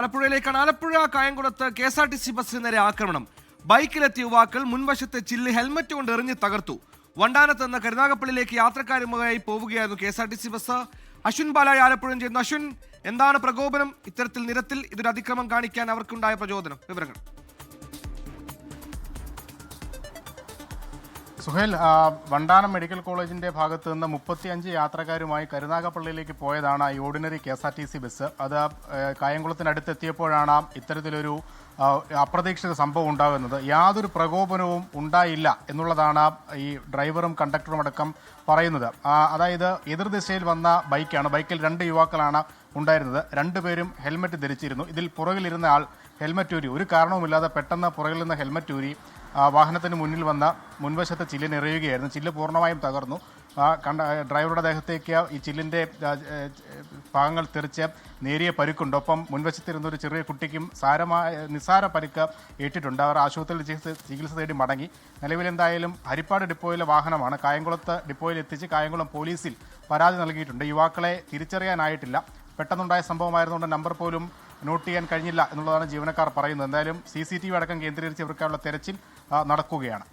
ആലപ്പുഴയിലേക്കാണ്. ആലപ്പുഴ കായംകുളത്ത് KSRTC ബസ്സിന് നേരെ ആക്രമണം. ബൈക്കിലെത്തിയ യുവാക്കൾ മുൻവശത്തെ ചില്ല് ഹെൽമറ്റ് കൊണ്ട് എറിഞ്ഞ് തകർത്തു. വണ്ടാനത്ത് നിന്ന് കരുനാഗപ്പള്ളിയിലേക്ക് യാത്രക്കാരുമായി പോവുകയായിരുന്നു KSRTC ബസ്. അശ്വിൻ ബാലായി ആലപ്പുഴ ചെയ്യുന്നു. അശ്വിൻ, എന്താണ് പ്രകോപനം? ഇത്തരത്തിൽ നിരത്തിൽ ഇതൊരു അതിക്രമം കാണിക്കാൻ അവർക്കുണ്ടായ പ്രചോദനം, വിവരങ്ങൾ? സുഹേൽ, വണ്ടാനം മെഡിക്കൽ കോളേജിന്റെ ഭാഗത്ത് നിന്ന് 35 യാത്രക്കാരുമായി കരുനാഗപ്പള്ളിയിലേക്ക് പോയതാണ് ഈ ഓർഡിനറി KSRTC ബസ്. അത് കായംകുളത്തിനടുത്തെത്തിയപ്പോഴാണ് ഇത്തരത്തിലൊരു അപ്രതീക്ഷിത സംഭവം ഉണ്ടാകുന്നത്. യാതൊരു പ്രകോപനവും ഉണ്ടായില്ല എന്നുള്ളതാണ് ഈ ഡ്രൈവറും കണ്ടക്ടറും അടക്കം പറയുന്നത്. അതായത് എതിർദിശയിൽ വന്ന ബൈക്കാണ്. ബൈക്കിൽ 2 യുവാക്കളാണ് ഉണ്ടായിരുന്നത്. 2 പേരും ഹെൽമറ്റ് ധരിച്ചിരുന്നു. ഇതിൽ പുറകിലിരുന്ന ആൾ ഹെൽമറ്റ് ഊരി, ഒരു കാരണവുമില്ലാതെ പെട്ടെന്ന് പുറകിൽ നിന്ന് ഹെൽമറ്റ് ഊരി വാഹനത്തിന് മുന്നിൽ വന്ന മുൻവശത്തെ ചില്ലിന് എറിയുകയായിരുന്നു. ചില്ല് പൂർണ്ണമായും തകർന്നു. ഡ്രൈവറുടെ ദേഹത്തേക്ക് ഈ ചില്ലിൻ്റെ ഭാഗങ്ങൾ തെറിച്ച് നേരിയ പരിക്കുണ്ട്. ഒപ്പം മുൻവശത്തിരുന്ന ഒരു ചെറിയ കുട്ടിക്കും നിസ്സാര പരിക്ക് ഏറ്റിട്ടുണ്ട്. അവർ ആശുപത്രിയിൽ ചികിത്സ തേടി മടങ്ങി. നിലവിൽ എന്തായാലും ഹരിപ്പാട് ഡിപ്പോയിലെ വാഹനമാണ് കായംകുളത്ത് ഡിപ്പോയിൽ എത്തിച്ച് കായംകുളം പോലീസിൽ പരാതി നൽകിയിട്ടുണ്ട്. യുവാക്കളെ തിരിച്ചറിയാനായിട്ടില്ല. പെട്ടെന്നുണ്ടായ സംഭവമായിരുന്നുകൊണ്ട് നമ്പർ പോലും നോട്ട് ചെയ്യാൻ കഴിഞ്ഞില്ല എന്നുള്ളതാണ് ജീവനക്കാർ പറയുന്നത്. എന്തായാലും CCTV അടക്കം കേന്ദ്രീകരിച്ച് ഇവർക്കായുള്ള തെരച്ചിൽ നടക്കുകയാണ്.